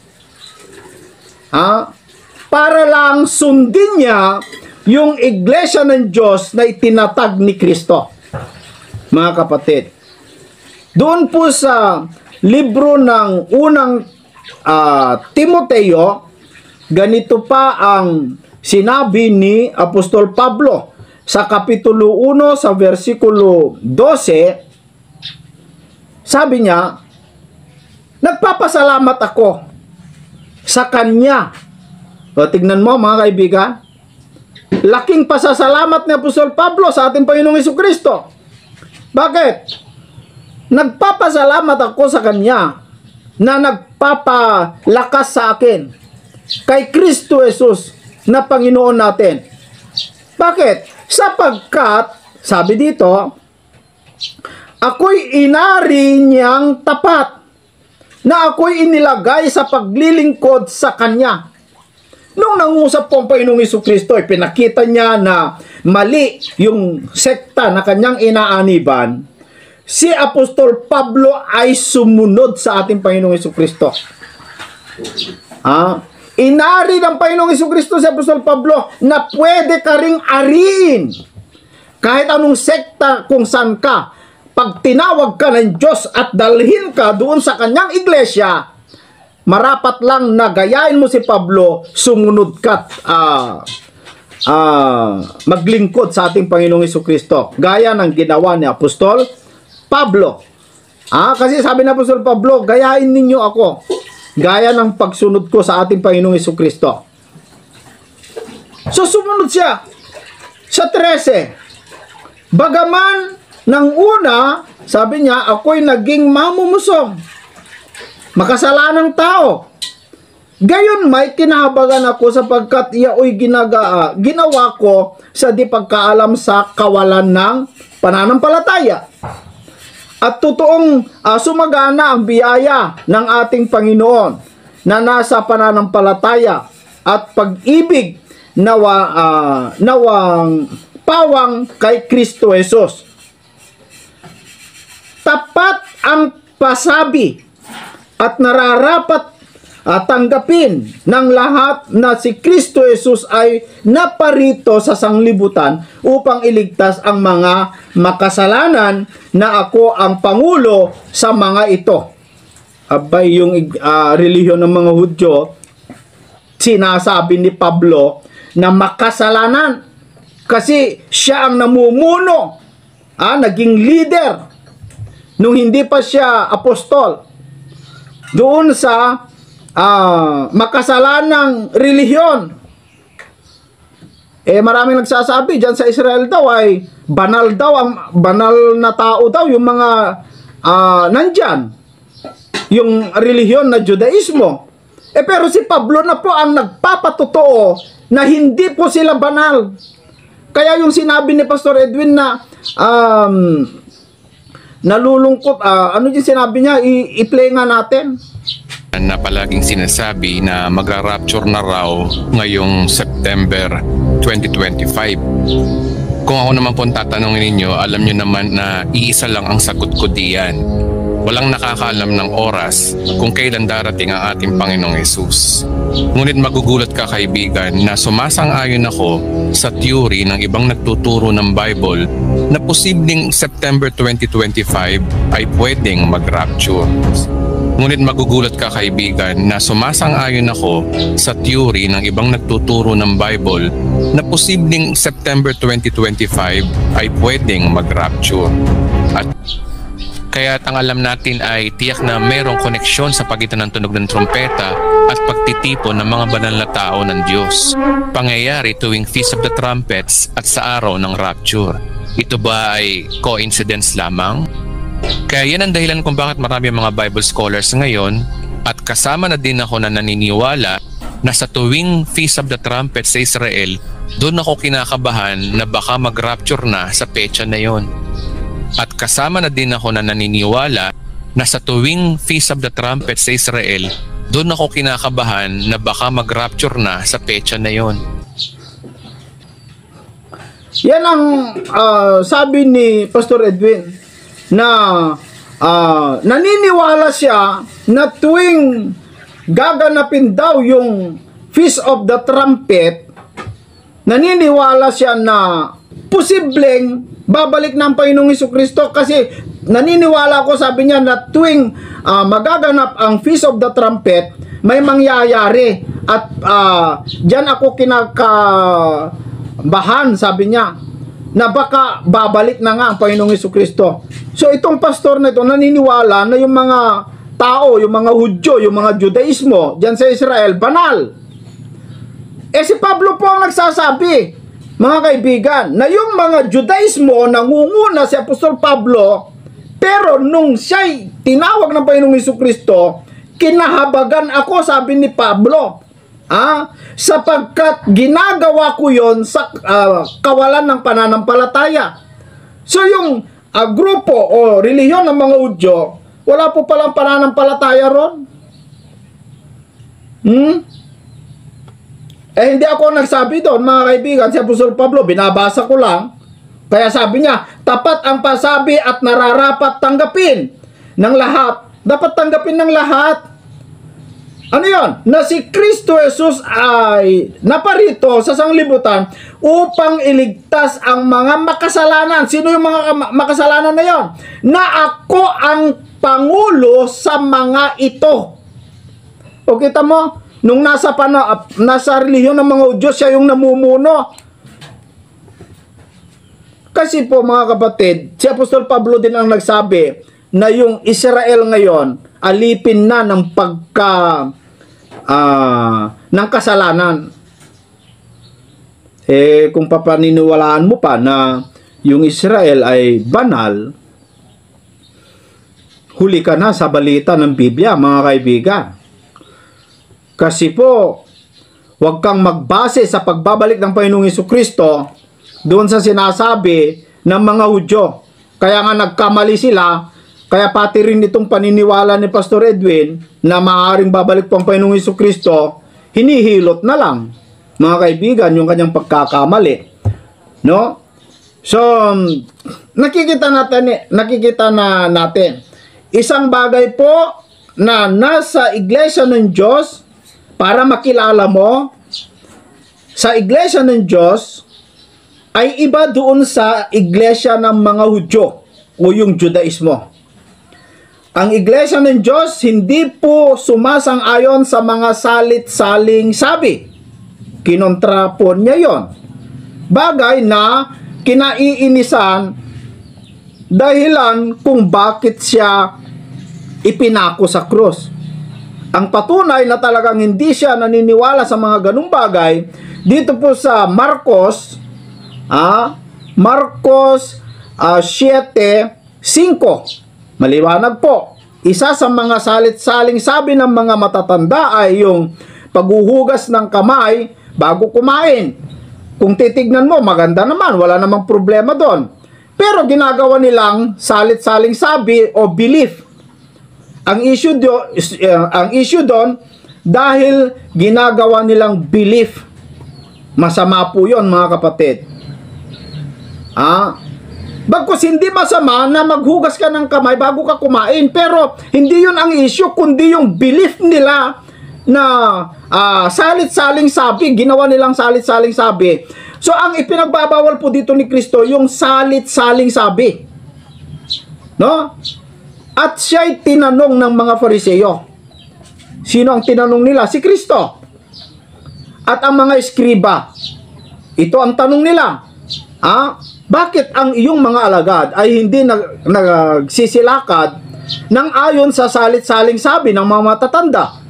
Para lang sundin niya yung iglesia ng Diyos na itinatag ni Kristo. Mga kapatid, doon po sa libro ng unang Timoteo, ganito pa ang sinabi ni Apostol Pablo sa Kapitulo 1 sa versikulo 12. Sabi niya, nagpapasalamat ako sa Kanya. O, tignan mo mga kaibigan, laking pasasalamat ni Apostol Pablo sa ating Panginoong Jesucristo. Bakit? Nagpapasalamat ako sa Kanya na nagpapalakas sa akin kay Kristo Jesus na Panginoon natin. Bakit? Sapagkat, sabi dito, ako'y inari niyang tapat, na ako'y inilagay sa paglilingkod sa Kanya. Nung nangusap po ang Panginoong Jesucristo, pinakita niya na mali yung sekta na kanyang inaaniban, si Apostol Pablo ay sumunod sa ating Panginoong Jesucristo. Inari ng Panginoong Jesucristo si Apostol Pablo na pwede ka ring ariin kahit anong sekta kung saan ka. Pag tinawag ka ng Diyos at dalhin ka doon sa kanyang iglesia, marapat lang na gayain mo si Pablo, sumunod ka maglingkod sa ating Panginoong Jesucristo, gaya ng ginawa ni Apostol Pablo. Kasi sabi ni Apostol Pablo, gayain ninyo ako, gaya ng pagsunod ko sa ating Panginoong Jesucristo. So sumunod siya sa 13. Bagaman nang una, sabi niya, ako'y naging mamumusong, makasalanang tao. Gayon may kinahabagan ako sapagkat iyaoy ginawa ko sa di pagkaalam sa kawalan ng pananampalataya. At totoong sumagana ang biyaya ng ating Panginoon na nasa pananampalataya at pag-ibig nawang pawang kay Kristo Jesus. Tapat ang pasabi at nararapat tanggapin ng lahat na si Kristo Jesus ay naparito sa sanglibutan upang iligtas ang mga makasalanan, na ako ang pangulo sa mga ito. Abay, yung relihiyon ng mga Hudyo, sinasabi ni Pablo na makasalanan kasi siya ang namumuno, naging leader nung hindi pa siya apostol doon sa makasalanang relihiyon. Maraming nagsasabi dyan sa Israel daw ay banal na tao daw yung mga nandyan, yung relihiyon na Judaismo. Pero si Pablo na po ang nagpapatotoo na hindi po sila banal. Kaya yung sinabi ni Pastor Edwin na nalulungkot, ano yung sinabi niya, i-play nga natin. Na palaging sinasabi na magra-rapture na raw ngayong September 2025. Kung ako naman po tatanungin ninyo, alam nyo naman na iisa lang ang sagot ko diyan. walang nakakaalam ng oras kung kailan darating ang ating Panginoong Hesus. Ngunit magugulat ka, kaibigan, na sumasang-ayon ako sa theory ng ibang nagtuturo ng Bible na posibleng September 2025 ay pwedeng mag-rapture. Ngunit magugulat ka, kaibigan, na sumasang-ayon ako sa theory ng ibang nagtuturo ng Bible na posibleng September 2025 ay pwedeng mag-rapture. At kaya't ang alam natin ay tiyak na mayroong koneksyon sa pagitan ng tunog ng trompeta at pagtitipon ng mga banal na tao ng Diyos. Pangyayari tuwing Feast of the Trumpets at sa araw ng rapture. Ito ba ay coincidence lamang? Kaya yan ang dahilan kung bakit marami mga Bible scholars ngayon, at kasama na din ako na naniniwala na sa tuwing Feast of the Trumpets sa Israel, doon ako kinakabahan na baka mag-rapture na sa petsa na yon. At kasama na din ako na naniniwala na sa tuwing Feast of the Trumpets sa Israel, doon ako kinakabahan na baka mag-rapture na sa petsa na yon. Yan ang sabi ni Pastor Edwin, na naniniwala siya na tuwing gaganapin daw yung Feast of the Trumpet, naniniwala siya na posibleng babalik ng Panginoong Hesukristo, kasi naniniwala ko, sabi niya, na tuwing magaganap ang Feast of the Trumpet, may mangyayari, at dyan ako kinakabahan, sabi niya, na baka babalik na nga ang Panginoong Hesukristo. So itong pastor na ito naniniwala na yung mga tao, yung mga Hudyo, yung mga Judaismo dyan sa Israel, banal. Si Pablo po ang nagsasabi, mga kaibigan, na yung mga Judaismo, nangunguna si Apostol Pablo, pero nung siya'y tinawag ng Panginoong Hesukristo, kinahabagan ako, sabi ni Pablo, sapagkat ginagawa ko yon sa kawalan ng pananampalataya. So yung grupo o relihiyon ng mga Hudyo, wala po palang pananampalataya ron. Hindi ako nagsabi doon, mga kaibigan. Si Apostol Pablo, binabasa ko lang. Kaya sabi niya, tapat ang pasabi at nararapat tanggapin ng lahat. Dapat tanggapin ng lahat. Ano yon? Na si Kristo Jesus ay naparito sa sanglibutan upang iligtas ang mga makasalanan. Sino yung mga makasalanan na yon? Na ako ang pangulo sa mga ito. O kita mo, nung nasa relihiyon ng mga Hudyo, siya yung namumuno. Kasi po, mga kapatid, si Apostol Pablo din ang nagsabi na yung Israel ngayon alipin na ng ng kasalanan. Kung papaniniwalaan mo pa na yung Israel ay banal, huli ka na sa balita ng Biblia, mga kaibigan. Kasi po, huwag kang magbase sa pagbabalik ng Panginoong Hesukristo doon sa sinasabi ng mga Hudyo. Kaya nga nagkamali sila. Kaya pati rin itong paniniwala ni Pastor Edwin na maaaring babalik po ang Panginoong Hesukristo, hinihilot na lang, mga kaibigan, yung kanyang pagkakamali. No? So, nakikita na natin isang bagay po na nasa iglesia ng Diyos, para makilala mo, sa iglesia ng Diyos ay iba doon sa iglesia ng mga Hudyo o yung Judaismo. Ang iglesia ng Diyos hindi po sumasang-ayon sa mga salit-saling sabi. Kinontra po niya yon. Bagay na kinaiinisan dahilan kung bakit siya ipinako sa krus. Ang patunay na talagang hindi siya naniniwala sa mga ganung bagay, dito po sa Marcos 7:5. Maliwanag po. Isa sa mga salit-saling sabi ng mga matatanda ay yung paghuhugas ng kamay bago kumain. Kung titignan mo, maganda naman, wala namang problema doon. Pero ginagawa nilang salit-saling sabi o belief. Ang issue doon, dahil ginagawa nilang belief. Masama po yun, mga kapatid. Bagkus hindi masama na maghugas ka ng kamay bago ka kumain, pero hindi yun ang issue, kundi yung belief nila na salit-saling sabi, ginawa nilang salit-saling sabi. So ang ipinagbabawal po dito ni Kristo, yung salit-saling sabi. No? At siya'y tinanong ng mga Fariseo. Sino ang tinanong nila? Si Kristo. At ang mga eskriba. Ito ang tanong nila. Bakit ang iyong mga alagad ay hindi nagsisilakad ng ayon sa salit-saling sabi ng mga matatanda,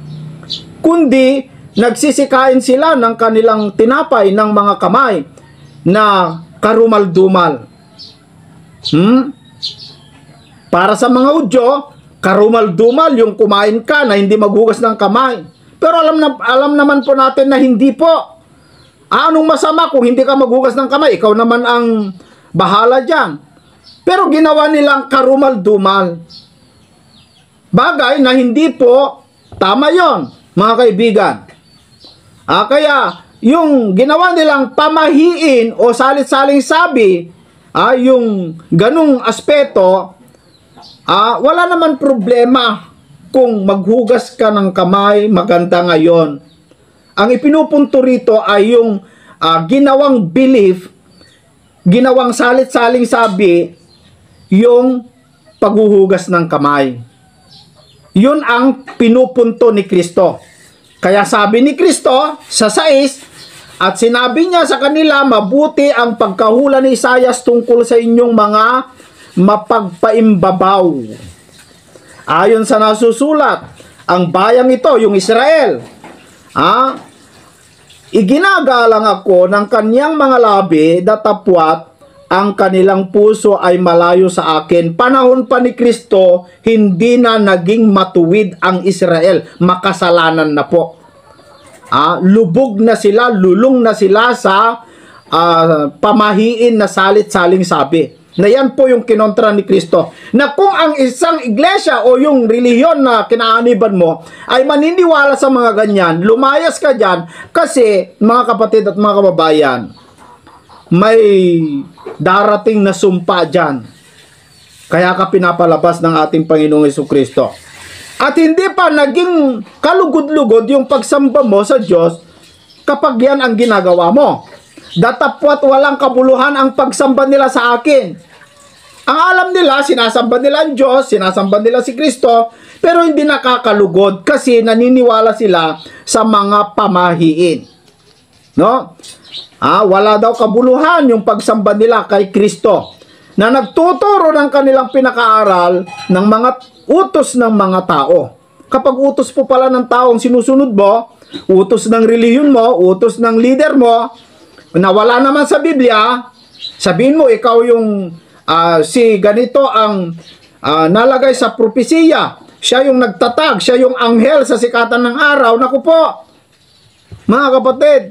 kundi nagsisikain sila ng kanilang tinapay ng mga kamay na karumal-dumal? Para sa mga Hudyo, karumal-dumal yung kumain ka na hindi maghugas ng kamay. Pero alam naman po natin na hindi po. Anong masama kung hindi ka maghugas ng kamay? Ikaw naman ang bahala dyan. Pero ginawa nilang karumal-dumal. Bagay na hindi po tama yon, mga kaibigan. Kaya yung ginawa nilang pamahiin o salit-saling sabi, yung ganung aspeto, wala naman problema kung maghugas ka ng kamay, maganda ngayon. Ang ipinupunto rito ay yung ginawang belief, ginawang salit-saling sabi, yung paghuhugas ng kamay. Yun ang pinupunto ni Kristo. Kaya sabi ni Kristo sa 6, at sinabi niya sa kanila, mabuti ang pagkahula ni Isaias tungkol sa inyong mga mapagpaimbabaw. Ayon sa nasusulat, ang bayang ito, yung Israel, iginagalang ako ng kanyang mga labi, datapwat ang kanilang puso ay malayo sa akin. Panahon pa ni Kristo, hindi na naging matuwid ang Israel. Makasalanan na po. Lubog na sila, lulong na sila sa pamahiin na salit-saling sabi. Na yan po yung kinontra ni Kristo. Na kung ang isang iglesia o yung relihiyon na kinaaniban mo ay maniniwala sa mga ganyan, lumayas ka dyan kasi, mga kapatid at mga kababayan, may darating na sumpa dyan. Kaya ka pinapalabas ng ating Panginoong Jesucristo. At hindi pa naging kalugod-lugod yung pagsamba mo sa Diyos kapag yan ang ginagawa mo. Datapwat walang kabuluhan ang pagsamba nila sa akin. Ang alam nila, sinasamba nila ang Diyos, sinasamba nila si Kristo, pero hindi nakakalugod kasi naniniwala sila sa mga pamahiin. No? Wala daw kabuluhan yung pagsamba nila kay Kristo na nagtuturo ng kanilang pinakaaral ng mga utos ng mga tao. Kapag utos po pala ng taong sinusunod mo, utos ng relihiyon mo, utos ng leader mo, na wala naman sa Biblia, sabihin mo ikaw yung si ganito ang nalagay sa propesiya, siya yung nagtatag, siya yung anghel sa sikatan ng araw. Naku po, mga kapatid,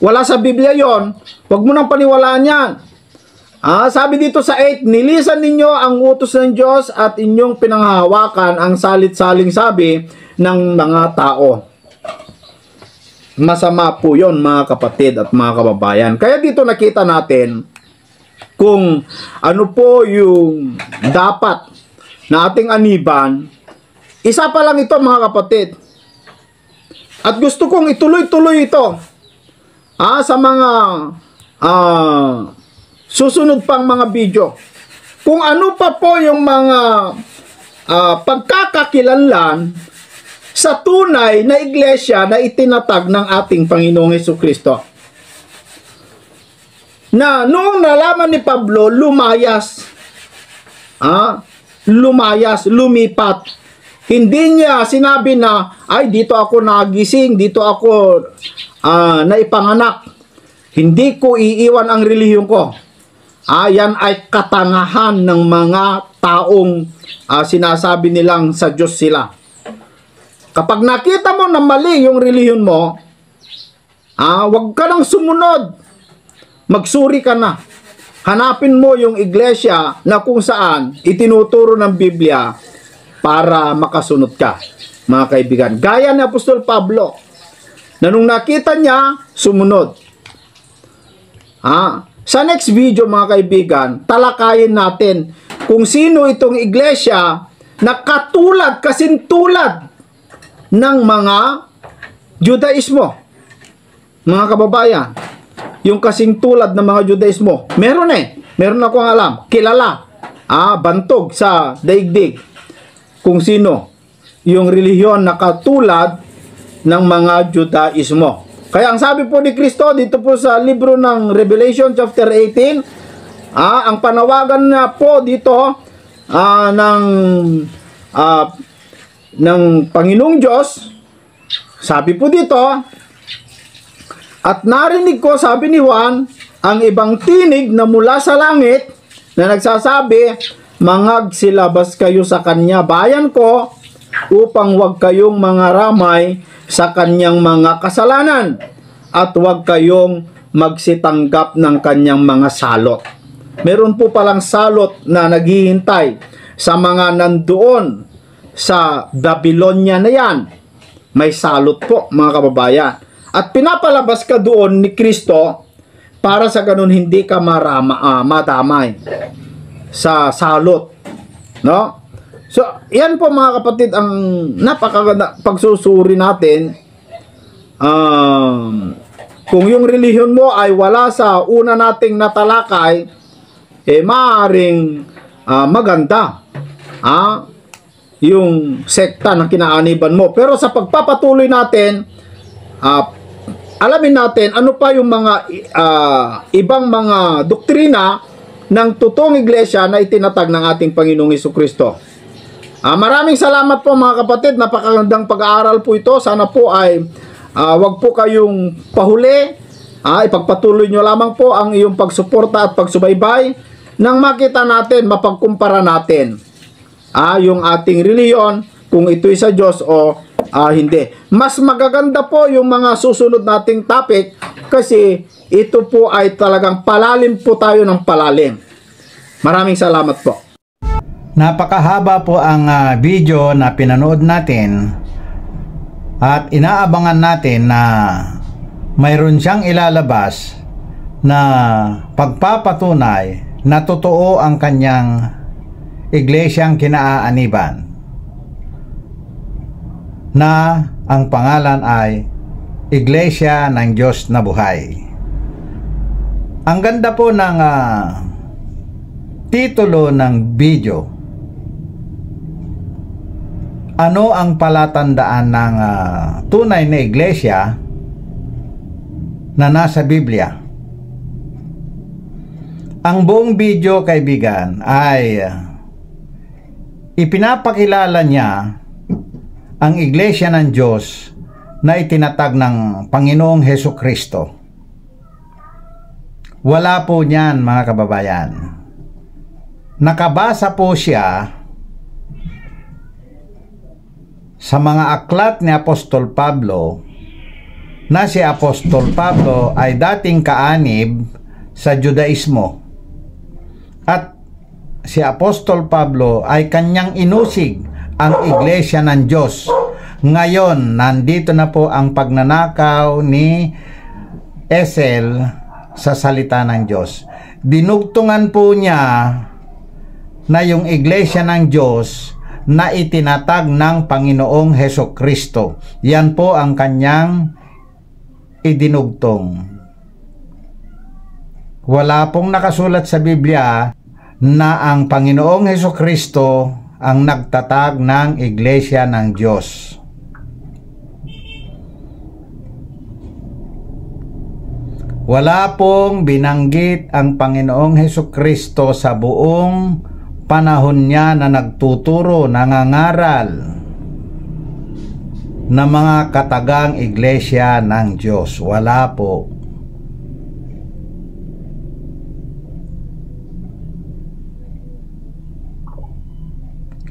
wala sa Biblia yon. Huwag mo nang paniwalaan yan. Sabi dito sa 8, nilisan ninyo ang utos ng Diyos at inyong pinanghahawakan ang salit-saling sabi ng mga tao. Masama po yon, mga kapatid at mga kababayan. Kaya dito nakita natin kung ano po yung dapat na ating aniban. Isa pa lang ito, mga kapatid. At gusto kong ituloy-tuloy ito sa mga susunod pang mga video. Kung ano pa po yung mga pagkakakilanlan sa tunay na iglesia na itinatag ng ating Panginoong Jesucristo. Na noong nalaman ni Pablo, lumayas. Lumayas, lumipat. Hindi niya sinabi na, ay dito ako nagising, dito ako naipanganak. Hindi ko iiwan ang relihiyon ko. Yan ay katangahan ng mga taong sinasabi nilang sa Diyos sila. Kapag nakita mo na mali yung relihiyon mo, wag ka nang sumunod. Magsuri ka na. Hanapin mo yung iglesia na kung saan itinuturo ng Biblia para makasunod ka, mga kaibigan. Gaya ni Apostol Pablo, na nung nakita niya, sumunod. Sa next video mga kaibigan, talakayin natin kung sino itong iglesia na katulad, kasintulad ng mga Judaismo. Mga kababayan, yung kasing tulad ng mga Judaismo, meron akong alam, kilala, bantog sa daigdig kung sino yung relihiyon na katulad ng mga Judaismo. Kaya ang sabi po ni Kristo dito po sa libro ng Revelation chapter 18, ang panawagan na po dito ng Panginoong Diyos, sabi po dito, at narinig ko, sabi ni Juan, ang ibang tinig na mula sa langit na nagsasabi, mangagsilabas kayo sa kanya bayan ko upang wag kayong mangaramay sa kanyang mga kasalanan at wag kayong magsitanggap ng kanyang mga salot. Meron po palang salot na naghihintay sa mga nandoon sa Babylonia na yan. May salot po mga kababayan. At pinapalabas ka doon ni Kristo para sa ganun hindi ka madamay sa salot. No? So, yan po mga kapatid ang napakaganda pagsusuri natin. Kung yung relihiyon mo ay wala sa una nating natalakay, maaaring maganda. Yung sekta na kinaaniban mo. Pero sa pagpapatuloy natin, alamin natin ano pa yung mga ibang mga doktrina ng totoong iglesia na itinatag ng ating Panginoong Hesukristo. Maraming salamat po mga kapatid, napakagandang pag-aaral po ito. Sana po ay wag po kayong pahuli, ipagpatuloy nyo lamang po ang iyong pagsuporta at pagsubaybay nang makita natin, mapagkumpara natin yung ating reliyon kung ito'y sa Diyos o hindi. Mas magaganda po yung mga susunod nating topic kasi ito po ay talagang palalim po tayo ng palalim. Maraming salamat po. Napakahaba po ang video na pinanood natin at inaabangan natin na mayroon siyang ilalabas na pagpapatunay na totoo ang kanyang iglesyang kinaaaniban, na ang pangalan ay Iglesia ng Diyos na Buhay. Ang ganda po ng titulo ng video. Ano ang palatandaan ng tunay na iglesia na nasa Biblia? Ang buong video, kaibigan, ay ipinapakilala niya ang iglesia ng Diyos na itinatag ng Panginoong Hesukristo. Wala po niyan mga kababayan. Nakabasa po siya sa mga aklat ni Apostol Pablo, na si Apostol Pablo ay dating kaanib sa Judaismo. At si Apostol Pablo ay kanyang inusig ang iglesia ng Diyos. Ngayon, nandito na po ang pagnanakaw ni Esel sa salita ng Diyos. Dinugtungan po niya na yung iglesia ng Diyos na itinatag ng Panginoong Hesukristo. Yan po ang kanyang idinugtong. Wala pong nakasulat sa Biblia na ang Panginoong Hesukristo ang nagtatag ng iglesia ng Diyos. Wala pong binanggit ang Panginoong Hesukristo sa buong panahon niya na nagtuturo, nangangaral na mga katagang iglesia ng Diyos. Wala po.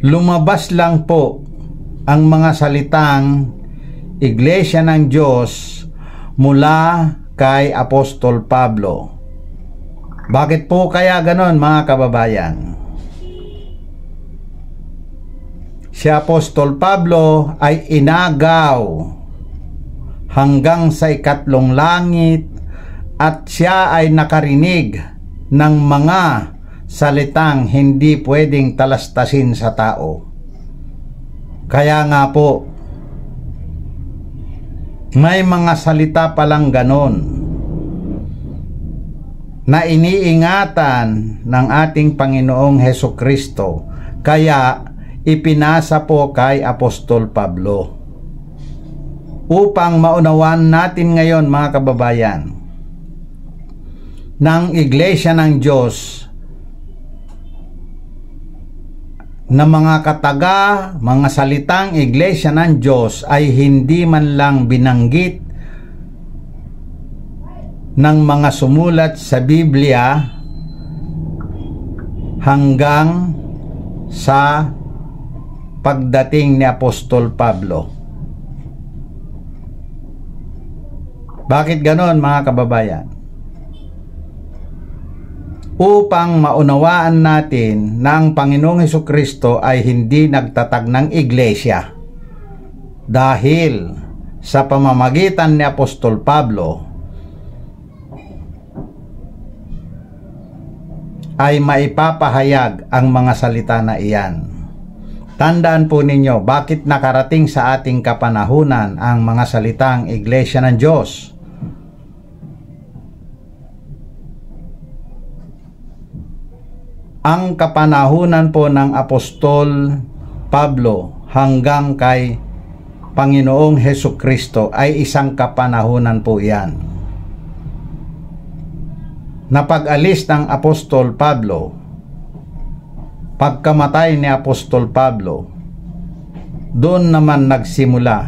Lumabas lang po ang mga salitang iglesia ng Diyos mula kay Apostol Pablo. Bakit po kaya ganon mga kababayan? Si Apostol Pablo ay inagaw hanggang sa ikatlong langit at siya ay nakarinig ng mga salitang hindi pwedeng talastasin sa tao. Kaya nga po, may mga salita palang ganon na iniingatan ng ating Panginoong Hesukristo, kaya ipinasa po kay Apostol Pablo. Upang maunawan natin ngayon, mga kababayan, ng Iglesia ng Diyos na mga kataga, mga salitang Iglesia ng Diyos ay hindi man lang binanggit ng mga sumulat sa Biblia hanggang sa pagdating ni Apostol Pablo. Bakit ganon, mga kababayan? Upang maunawaan natin na ang Panginoong Hesukristo ay hindi nagtatag ng iglesia, dahil sa pamamagitan ni Apostol Pablo ay maipapahayag ang mga salita na iyan. Tandaan po ninyo, bakit nakarating sa ating kapanahunan ang mga salitang Iglesia ng Diyos? Ang kapanahunan po ng Apostol Pablo hanggang kay Panginoong Hesukristo ay isang kapanahunan po yan. Napag-alis ng Apostol Pablo, pagkamatay ni Apostol Pablo, doon naman nagsimula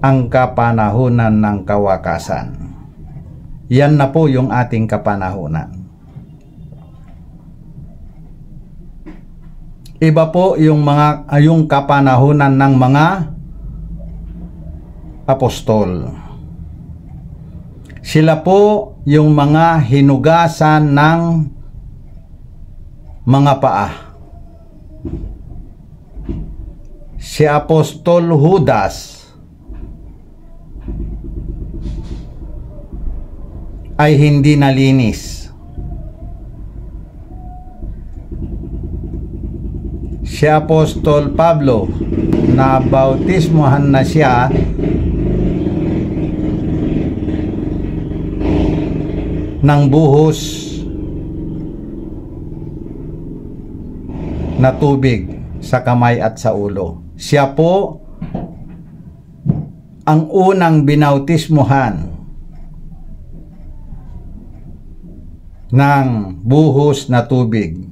ang kapanahunan ng kawakasan. Yan na po yung ating kapanahunan. Iba po yung kapanahunan ng mga apostol. Sila po yung mga hinugasan ng mga paa. Si Apostol Judas ay hindi nalinis. Si Apostol Pablo, na bautismohan na siya ng buhos na tubig sa kamay at sa ulo. Siya po ang unang binautismohan ng buhos na tubig.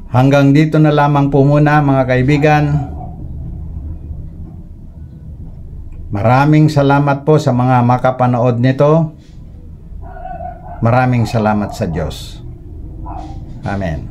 Hanggang dito na lamang po muna, mga kaibigan. Maraming salamat po sa mga makapanood nito. Maraming salamat sa Diyos. Amen.